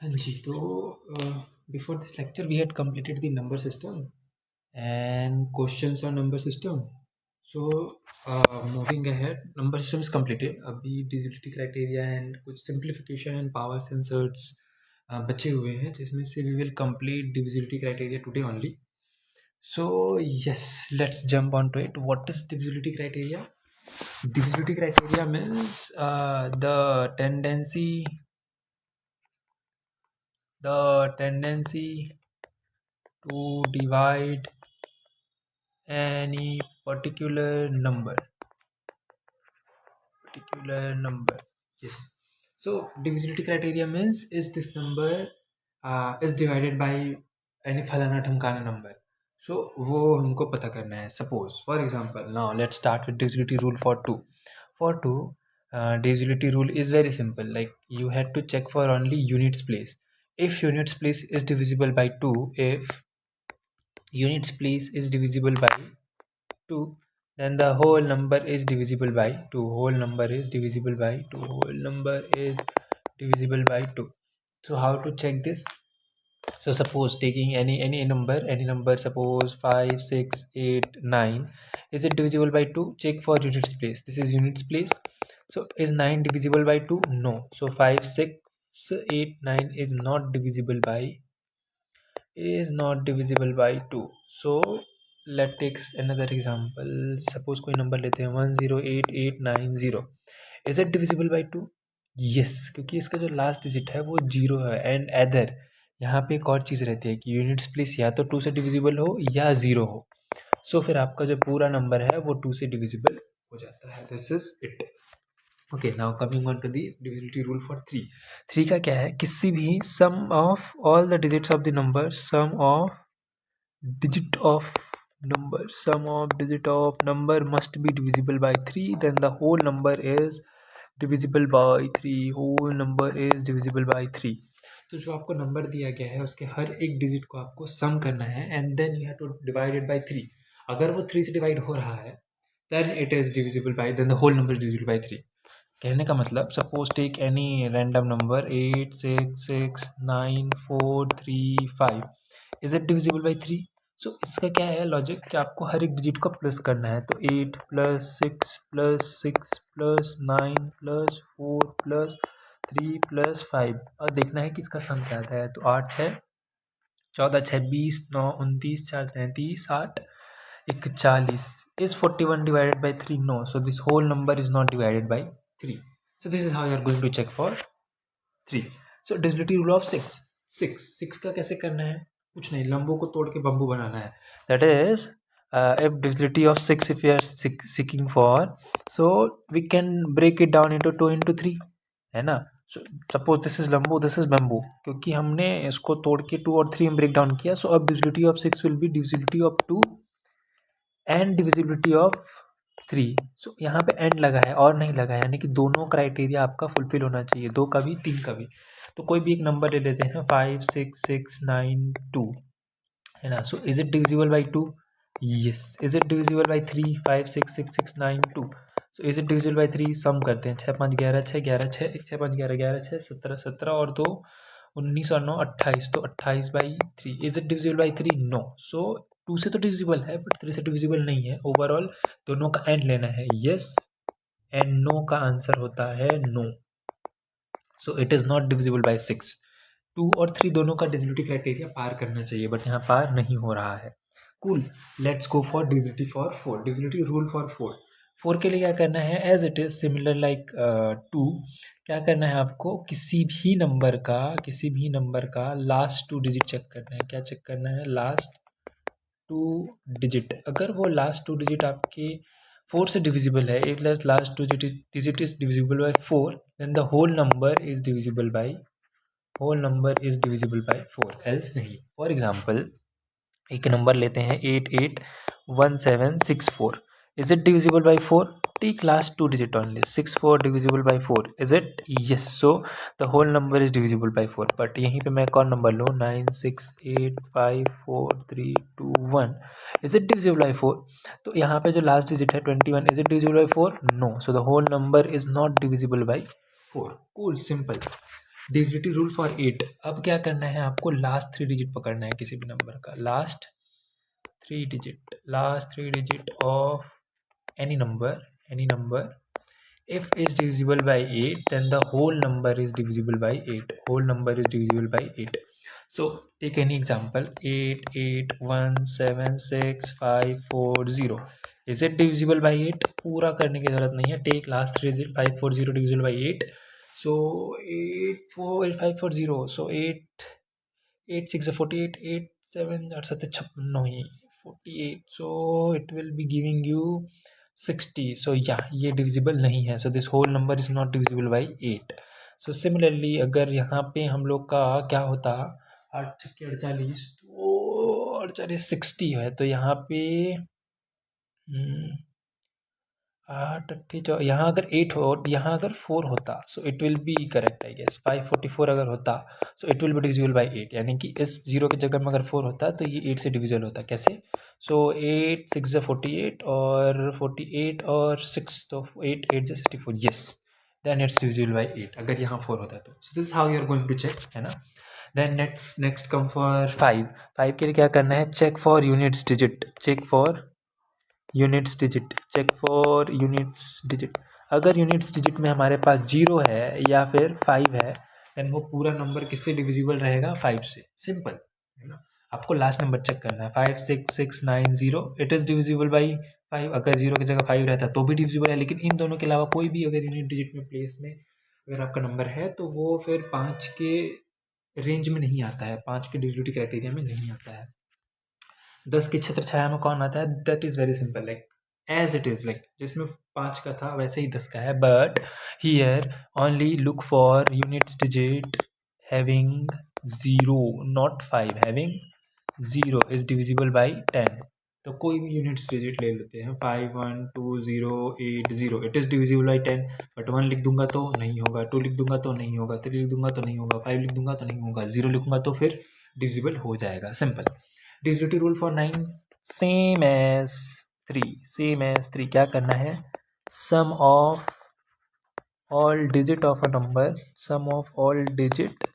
हाँ जी, तो before this lecture we had completed the number system and questions on number system. So moving ahead, number system is completed. अभी divisibility criteria and कुछ simplification and power sensors बचे हुए हैं जिसमें से we will complete divisibility criteria today only. So yes, let's jump onto it. What is divisibility criteria? Divisibility criteria means the tendency to divide any particular number. Yes, so divisibility criteria means is this number is divided by any फलाना ढमकाना number. So वो हमको पता करना है. Suppose for example, now let's start with divisibility rule for 2. For 2, divisibility rule is very simple. Like you had to check for only units place. If units place is divisible by 2, if units place is divisible by 2, then the whole number is divisible by 2. Whole number is divisible by 2. Whole number is divisible by 2. So how to check this? So suppose taking any number, suppose 5, 6, 8, 9, is it divisible by 2? Check for units place. This is units place. So is 9 divisible by 2? No. So 5, 6, 8, 9 is not divisible by 2. So let's take another example. Suppose कोई number लेते हैं 108890. Is it divisible by 2? Yes, क्योंकि इसका जो last digit है वो 0 है. And other यहाँ पे एक और चीज़ रहती है कि यूनिट्स प्लेस या तो 2 से डिविजिबल हो या 0 हो. सो फिर आपका जो पूरा नंबर है वो 2 से डिविजिबल हो जाता है. This is it. Okay, now coming on to the divisibility rule for 3. 3 का क्या है? किसी भी sum of all the digits of the number, sum of digit of number must be divisible by 3, then the whole number is divisible by 3. whole number is divisible by 3. तो जो आपको number दिया गया है उसके हर एक डिजिट को आपको सम करना है and then you have to divide it by 3. अगर वो 3 से डिवाइड हो रहा है then it is divisible by, then the whole number is divisible by 3. कहने का मतलब suppose take any random number 8669435. Is it divisible by 3? So इसका क्या है लॉजिक कि आपको हर एक डिजिट को प्लस करना है. तो 8 plus 6 plus 6 plus 9 plus 4 plus 3 plus 5 और देखना है कि इसका सम क्या आता है. तो 8 6 14 6 20 9 29 4 33 8 41 is 41 divided by 3? No. So this whole number is not divided by 3. So this is how you are going to check for 3. So divisibility rule of 6. 6 का कैसे करना है? कुछ नहीं, लंबों को तोड़ के बम्बू बनाना है. That is if divisibility of 6 if we are seeking for, so we can break it down into 2 into 3, है ना. सो सपोज दिस इज लंबो, दिस इज बम्बू, क्योंकि हमने इसको तोड़ के 2 और 3 में ब्रेक डाउन किया. सो अब divisibility of 6 will be divisibility of 2 and divisibility of 3. सो यहाँ पे एंड लगा है और नहीं लगा है, यानी कि दोनों क्राइटेरिया आपका फुलफिल होना चाहिए, 2 का भी 3 का भी. तो कोई भी एक नंबर ले लेते हैं 56692, है ना. So is it divisible by 2? Yes. Is it divisible by 3? 5666692. So is it divisible by 3? सम करते हैं. 6 5 11 6 11 6 6 5 11 11 6 17 17 और 2 19 और 9 28. तो 28 by 3. Is it divisible by 3? No. So 2 से तो डिविजिबल है बट 3 से डिविजिबल नहीं है. ओवरऑल दोनों का एंड लेना है. यस एंड नो का आंसर होता है no. So it is not divisible by 6. 2 और 3 दोनों का डिविजिबिलिटी क्राइटेरिया पार करना चाहिए बट यहाँ पार नहीं हो रहा है. Cool. Let's go for divisibility for 4. Divisibility rule for 4. 4 के लिए क्या करना है? As it is similar like 2. क्या करना है आपको? किसी भी नंबर का लास्ट 2 डिजिट चेक करना है. क्या चेक करना है? Last 2 digit. अगर वो लास्ट 2 डिजिट आपके 4 से डिविजिबल है, एक last 2 digit is divisible by 4, then the whole number is divisible by 4, else नहीं. फॉर एग्जाम्पल एक नंबर लेते हैं 881764. Is it divisible by 4? Take last 2 digit only. 64 divisible by 4. Is it? Yes. So the whole number is divisible by 4. But यहीं पे मैं एक और नंबर लूँ 96854321. Is it divisible by 4? तो यहाँ पे जो लास्ट डिजिट है 21. Is it divisible by 4? No. So the whole number is not divisible by 4. Cool. Simple. Divisibility rule for 8। अब क्या करना है आपको, लास्ट 3 डिजिट पकड़ना है किसी भी नंबर का, last 3 digit of any number if is divisible by 8, then the whole number is divisible by 8. So take any example, 8 8 1 7 6 5 4 0. Is it divisible by 8? पूरा करने की जरूरत नहीं है, take last 3 digit 540 divisible by 8. So 8 4 5 4 0, so 8 8 6 48, 8 7 8 7 56 no he 48, so it will be giving you 60. So yeah, ये divisible नहीं है, so this whole number is not divisible by 8. So similarly अगर यहाँ पे हम लोग का क्या होता, 8 छक्के 48, तो 48 60 है, तो यहाँ पे 8 अट्ठे यहाँ अगर 8 हो, यहाँ अगर 4 होता, so it will be correct I guess. 544 अगर होता, so it will be divisible by 8, यानी कि इस जीरो की जगह में अगर 4 होता तो ये 8 से डिविजिबल होता। कैसे? सो 8 6 जो 48 और 48 और 6, तो 8 8 जो 64, yes, then it's divisible by 8 अगर यहाँ 4 होता तो। So this how you are going to check, है ना। देन नेक्स्ट कम फॉर 5 के लिए क्या करना है, check for units digit, check for units digit. अगर यूनिट्स डिजिट में हमारे पास 0 है या फिर 5 है, देन वो पूरा नंबर किससे डिविजिबल रहेगा, 5 से। सिंपल है ना। आपको लास्ट नंबर चेक करना है, 5 6 6 9 0, इट इज़ डिविजिबल बाई 5। अगर 0 की जगह 5 रहता तो भी डिविजिबल है, लेकिन इन दोनों के अलावा कोई भी अगर यूनिट डिजिट में प्लेस में अगर आपका नंबर है तो वो फिर 5 के रेंज में नहीं आता है, 5 के डिविजिबिलिटी क्राइटेरिया में नहीं आता है। 10 की छत्र छाया में कौन आता है, that is very simple, like as it is, like जिसमें 5 का था वैसे ही 10 का है। But here only look for units digit having 0 not 5, having 0 is divisible by 10। तो कोई भी यूनिट्स डिजिट ले लेते हैं, 5 1 2 0 8 0, it is divisible by 10। But 1 लिख दूंगा तो नहीं होगा, 2 लिख दूंगा तो नहीं होगा, 3 लिख दूंगा तो नहीं होगा, 5 लिख दूंगा तो नहीं होगा, 0 लिखूंगा तो फिर डिविजिबल हो जाएगा। Simple. Divisibility rule for 9 same as 3, क्या करना है, sum of all digit of a number, sum of all digit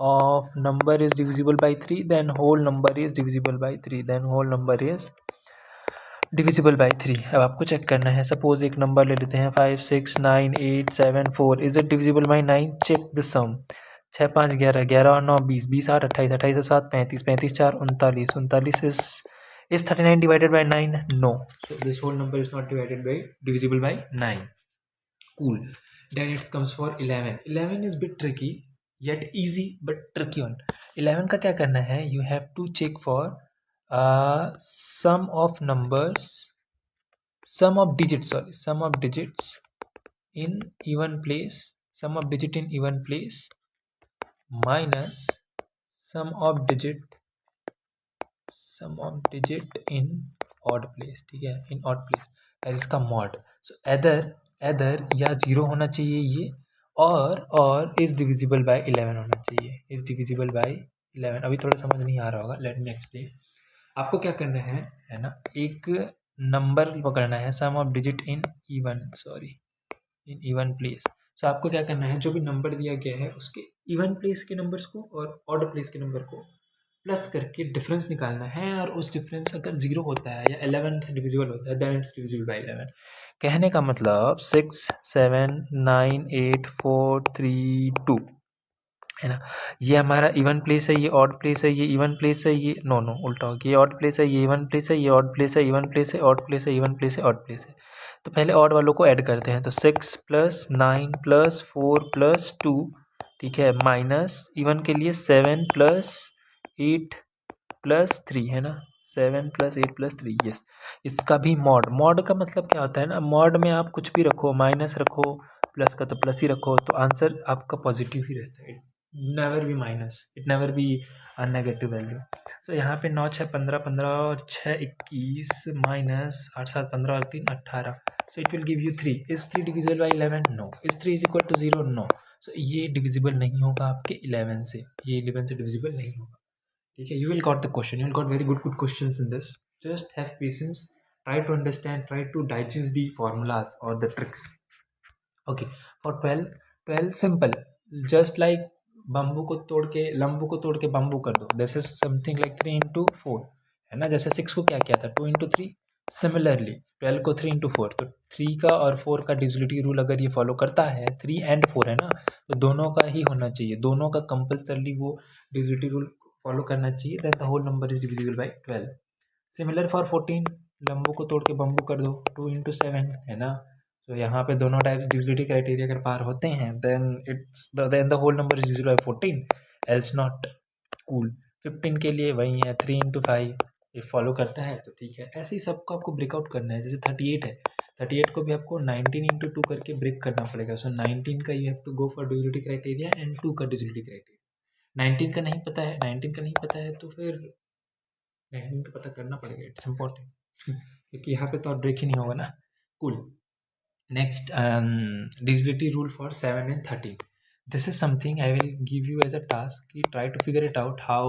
of number is divisible by 3, then whole number is divisible by 3, then whole number is divisible by 3। अब आपको check करना है, suppose एक number ले लेते हैं 5 6 9 8 7 4, is it divisible by 9? Check the sum, 6 5 11, 11 और 9 20, 20 8 28, 28 और 7 35, 35 4 39, 39 is 39 divided by 9? No, so this whole number is not divisible by 9। Cool. Then it comes for 11. 11 is bit tricky, yet easy but tricky one। 11 का क्या करना है, you have to check for sum of numbers, sum of digits in even place, sum of digit in even place minus sum of digit in odd place, ठीक है, in odd place, और इसका mod। सो either या 0 होना चाहिए ये, और is divisible bye 11 होना चाहिए, इज डिविजिबल बाय 11। अभी थोड़ा समझ नहीं आ रहा होगा, लेट मी एक्सप्लेन। आपको क्या करना है ना, एक नंबर पकड़ना है, sum of digit in even place. So आपको क्या करना है, जो भी नंबर दिया गया है उसके इवन प्लेस के नंबर्स को और ऑड प्लेस के नंबर को प्लस करके डिफरेंस निकालना है, और उस डिफरेंस अगर 0 होता है या 11 से डिविजिबल होता है, देन इट्स डिविजिबल बाय 11। कहने का मतलब 6 7 9 8 4 3 2, है ना। ये हमारा इवन प्लेस है, ये ऑड प्लेस है, ये इवन प्लेस है, ये नो उल्टा हो गया, ये ऑड प्लेस है, ये इवन प्लेस है, ये ऑड प्लेस है, इवन प्लेस है, ऑड प्लेस है, इवन प्लेस है, ऑड प्लेस है। तो पहले ऑड वालों को ऐड करते हैं, तो 6 प्लस 9 प्लस 4 प्लस 2, ठीक है, माइनस इवन के लिए 7 प्लस 8 प्लस 3, है ना, 7 प्लस 8 प्लस 3, यस। इसका भी मॉड का मतलब क्या होता है ना, मॉड में आप कुछ भी रखो, माइनस रखो, प्लस का तो प्लस ही रखो, तो आंसर आपका पॉजिटिव ही रहता है, never be minus, it never be a negative value. So यहाँ पे 9 6 15, 15 और 6 21, माइनस 8 7 15 और 3 18, so it will give you 3। Is 3 divisible by 11? No. Is 3 is equal to 0? No. So ये डिविजिबल नहीं होगा आपके 11 से, ये 11 से डिविजिबल नहीं होगा, ठीक है। You will got the question, you will got very good questions in this, just have patience, try to understand, try to digest the formulas or the tricks। Okay, for 12 simple, just like bamboo को तोड़ के लंबू को तोड़ के bamboo कर दो, this is something like 3 into 4, है ना। जैसे 6 को क्या किया था 2 into 3, सिमिलरली 12 को 3 into 4, तो 3 का और 4 का डिविजिबिलिटी रूल अगर ये फॉलो करता है, 3 and 4 है ना, तो दोनों का ही होना चाहिए, दोनों का कंपल्सरली वो डिविजिबिलिटी रूल फॉलो करना चाहिए, that the whole number is divisible by 12। Similar for 14, लंबू को तोड़ के बम्बू कर दो 2 into 7, है ना। तो यहाँ पे दोनों टाइप डिविजिबिलिटी क्राइटेरिया अगर पार होते हैं then the whole number is divisible by 14, else not. Cool. 15 के लिए वही है 3 into 5, ये फॉलो करता है तो ठीक है। ऐसे ही सबको आपको ब्रेकआउट करना है। जैसे 38 है, 38 को भी आपको 19 into 2 करके ब्रेक करना पड़ेगा। सो 19 का you have to go for divisibility criteria and 2 का डिविजिबिलिटी क्राइटेरिया। 19 का नहीं पता है, 19 का नहीं पता है तो फिर 19 का पता करना पड़ेगा, इट्स इम्पोर्टेंट क्योंकि यहाँ पे तो ब्रेक ही नहीं होगा ना। Cool. Next, divisibility rule for 7 and 13. This is something I will give you as a task. Try to figure it out how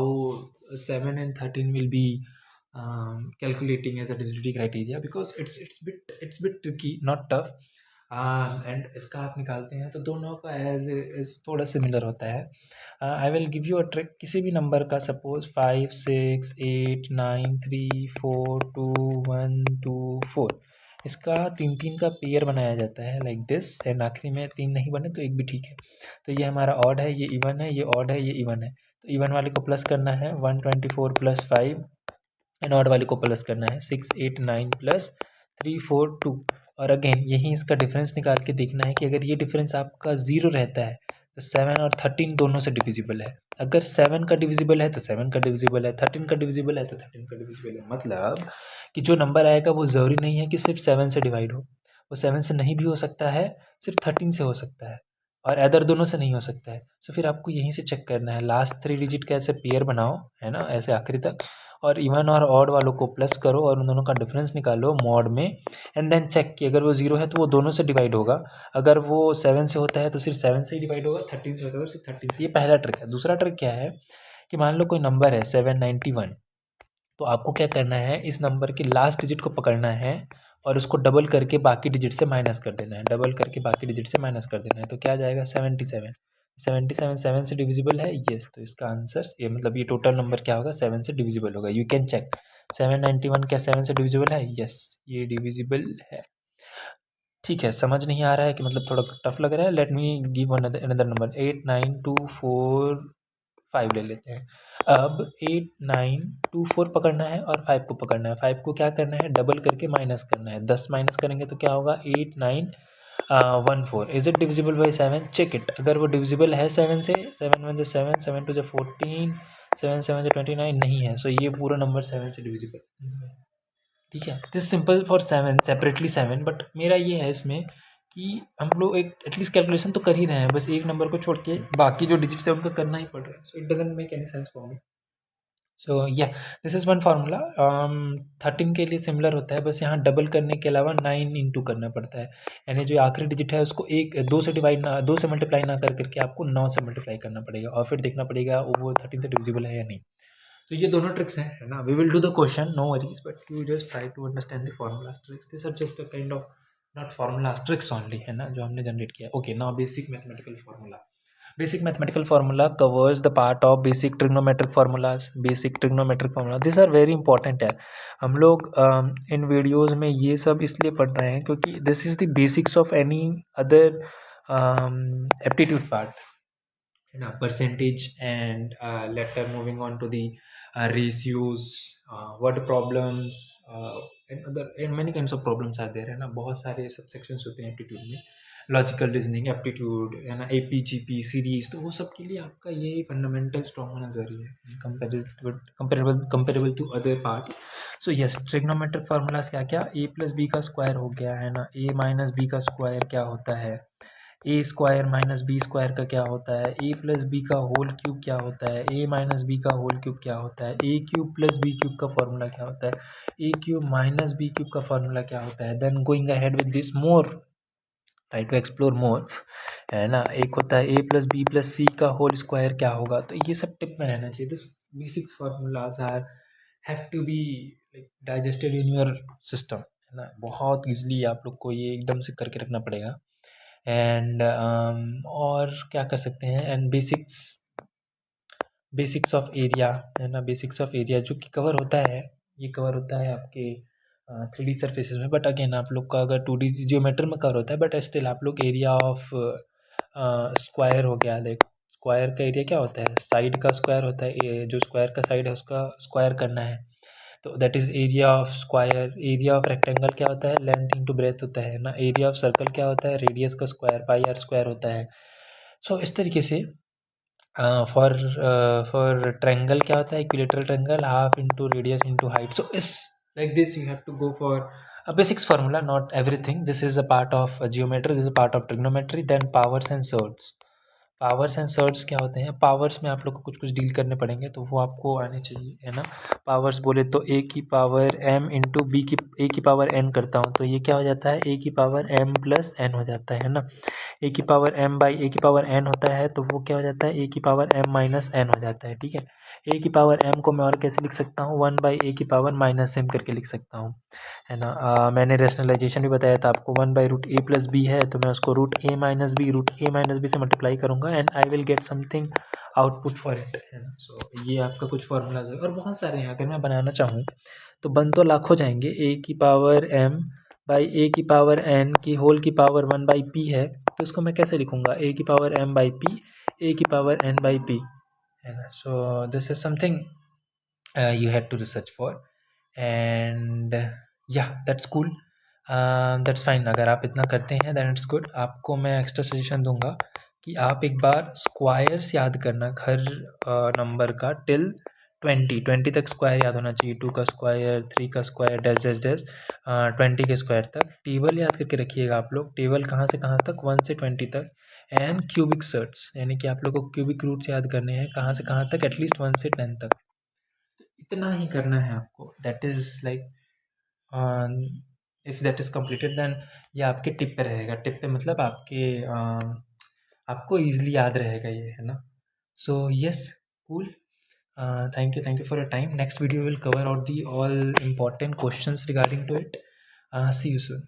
7 and 13 will be calculating as a divisibility criteria, because it's bit tricky, not tough. And इसका आप निकालते हैं तो दोनों का as थोड़ा similar होता है। I will give you a trick. किसी भी नंबर का सपोज 5 6 8 9 3 4 2 1 2 4, इसका 3 3 का पेयर बनाया जाता है लाइक दिस, एंड आखिरी में 3 नहीं बने तो एक भी ठीक है। तो ये हमारा ऑड है, ये इवन है, ये ऑड है, ये इवन है। तो इवन वाले को प्लस करना है 124 + 5, एंड ऑड वाले को प्लस करना है 6 8 9 + 3 4 2। और अगेन यही इसका डिफरेंस निकाल के देखना है कि अगर ये डिफरेंस आपका 0 रहता है तो 7 और 13 दोनों से डिविजिबल है। अगर 7 का डिविजिबल है तो 7 का डिविजिबल है, 13 का डिविजिबल है तो 13 का डिविजिबल है। मतलब कि जो नंबर आएगा वो ज़रूरी नहीं है कि सिर्फ 7 से डिवाइड हो, वो 7 से नहीं भी हो सकता है, सिर्फ 13 से हो सकता है, और अदर दोनों से नहीं हो सकता है। तो फिर आपको यहीं से चेक करना है, लास्ट 3 डिजिट का ऐसे पेयर बनाओ, है ना, ऐसे आखिरी तक, और इवन और ऑड वालों को प्लस करो और उन दोनों का डिफरेंस निकालो मॉड में, एंड देन चेक कि अगर वो 0 है तो वो दोनों से डिवाइड होगा, अगर वो 7 से होता है तो सिर्फ 7 से ही डिवाइड होगा, 13 से होता है तो सिर्फ 13 से। ये पहला ट्रिक है। दूसरा ट्रिक क्या है कि मान लो कोई नंबर है 791, तो आपको क्या करना है, इस नंबर के लास्ट डिजिट को पकड़ना है और उसको डबल करके बाकी डिजिट से माइनस कर देना है, डबल करके बाकी डिजिट से माइनस कर देना है। तो क्या आ जाएगा 77। 77 7 से डिविजिबल है, यस। तो इसका आंसर ये मतलब ये टोटल नंबर क्या होगा, 7 से डिविजिबल होगा। यू कैन चेक 791 क्या 7 से डिविजिबल है, यस, ये डिविजिबल है। ठीक है, समझ नहीं आ रहा है कि मतलब थोड़ा टफ लग रहा है, let me give another number 8924 5 ले लेते हैं। अब 8924 पकड़ना है और 5 को पकड़ना है। 5 को क्या करना है, डबल करके माइनस करना है। 10 माइनस करेंगे तो क्या होगा 8914। Is it divisible by 7? Check it. अगर वो डिविजिबल है 7 से, 7 1 7 7 2 14, 7 7 29, नहीं है, सो ये पूरा नंबर 7 से डिविजिबल। ठीक है, this simple for 7 separately 7, but मेरा ये है इसमें कि हम लोग एक एटलीस्ट कैलकुलेशन तो कर ही रहे हैं, बस एक नंबर को छोड़ के बाकी जो डिजिट्स है उनका करना ही पड़ रहा है। So it doesn't make any sense for me. So या दिस इज़ वन फार्मूला। 13 के लिए सिमिलर होता है, बस यहाँ डबल करने के अलावा 9 इंटू करना पड़ता है, यानी जो आखिरी डिजिट है उसको 2 से डिवाइड ना, 2 से मल्टीप्लाई ना कर करके आपको 9 से मल्टीप्लाई करना पड़ेगा, और फिर देखना पड़ेगा वो 13 से डिविजिबल है या नहीं। तो ये दोनों ट्रिक्स हैं, है ना। We will do the question, no worries, but you just try to understand the formulas tricks. This are just a kind of not formulas, tricks only, है ना, जो हमने जनरेट किया। Okay, now basic mathematical formula. Basic mathematical formula covers the part of basic trigonometric formulas. Basic trigonometric formula, these are very important है। हम लोग इन videos में ये सब इसलिए पढ़ रहे हैं क्योंकि this is the basics of any other aptitude part, है ना, percentage, and later moving on to the ratios, word problems, and other and many kinds of problems are there, है ना। बहुत सारे सबसेक्शंस होते हैं एप्टीट्यूड में, लॉजिकल रीजनिंग, एप्टीट्यूड, है ना, एपी जीपी सीरीज, तो वो सब के लिए आपका ये फंडामेंटल स्ट्रॉन्ग होना जरूरी है comparable to other parts. So yes, trigonometric formulas क्या क्या, ए प्लस बी का स्क्वायर हो गया, है ना, ए माइनस बी का स्क्वायर क्या होता है, A square minus B square का क्या होता है, ए प्लस बी का होल क्यूब क्या होता है, ए माइनस बी का होल क्यूब क्या होता है, A cube plus B cube का फॉर्मूला क्या होता है, A cube minus B cube का फॉर्मूला क्या होता है। Then going ahead with this more, try to explore more, है ना। एक होता है A plus B plus C का होल स्क्वायर क्या होगा, तो ये सब टिप में रहना चाहिए। This basics formulas are have to be like digested in your system, है ना। बहुत ईजिली आप लोग को ये एकदम से करके रखना पड़ेगा। एंड और क्या कर सकते हैं, and basics basics of area, है ना, बेसिक्स ऑफ एरिया जो कि कवर होता है, ये कवर होता है आपके 3D सर्फेसेस में। बट अगेन आप लोग का अगर 2D जियोमेट्री में कवर होता है, बट स्टिल आप लोग एरिया ऑफ स्क्वायर हो गया, लाइक स्क्वायर का एरिया क्या होता है, साइड का स्क्वायर होता है, ये जो स्क्वायर का साइड है उसका स्क्वायर करना है, तो that is area of square. Area of rectangle क्या होता है, लेंथ इंटू ब्रेथ होता है ना। एरिया ऑफ सर्कल क्या होता है, रेडियस का स्क्वायर, पाई आर स्क्वायर होता है। सो इस तरीके से फॉर ट्रायंगल क्या होता है, equilateral triangle, half into radius into height. So इस like this you have to go for a basics formula, not everything. This is a part of geometry, this is a part of trigonometry. Then powers and surds, powers and surds क्या होते हैं, powers में आप लोग को कुछ कुछ deal करने पड़ेंगे, तो वो आपको आने चाहिए, है ना। पावर्स बोले तो ए की पावर एम इंटू बी की, ए की पावर एन करता हूँ तो ये क्या हो जाता है, ए की पावर एम प्लस एन हो जाता है ना। ए की पावर एम बाई ए की पावर एन होता है तो वो क्या हो जाता है, ए की पावर एम माइनस एन हो जाता है, ठीक है। ए की पावर एम को मैं और कैसे लिख सकता हूँ, 1/a की पावर माइनस एम करके लिख सकता हूँ, है ना। मैंने रेशनलाइजेशन भी बताया था आपको, 1/√a प्लस बी है तो मैं उसको √a माइनस बी से मल्टीप्लाई करूँगा and I will get something output for it, है ना। सो ये आपका कुछ फॉर्मूलाज है और बहुत सारे हैं, अगर मैं बनाना चाहूँ तो बन तो लाखों जाएंगे। ए की पावर एम बाई ए की पावर एन की होल की पावर 1/p है, तो इसको मैं कैसे लिखूँगा, ए की पावर एम बाई पी, ए की पावर एन बाई पी, है ना। So this is something you had to research for and yeah that's cool, that's fine। अगर आप इतना करते हैं then it's good। आपको मैं एक्स्ट्रा सजेशन दूंगा कि आप एक बार स्क्वायर्स याद करना हर नंबर का टिल 20 तक स्क्वायर याद होना चाहिए, 2 का स्क्वायर, 3 का स्क्वायर, डैश डैश डैश 20 के स्क्वायर तक। टेबल याद करके रखिएगा आप लोग, टेबल कहाँ से कहाँ तक, 1 से 20 तक। एंड क्यूबिक सर्ट्स, यानी कि आप लोग को क्यूबिक रूट्स याद करने हैं, कहाँ से कहाँ तक, एटलीस्ट 1 से 10 तक। इतना ही करना है आपको, that is like if that is completed then ये आपके टिप पे रहेगा। टिप पे मतलब आपके आपको ईजिली याद रहेगा ये, है ना। So yes, cool, thank you for your time. Next video will cover out the all important questions regarding to it. See you soon.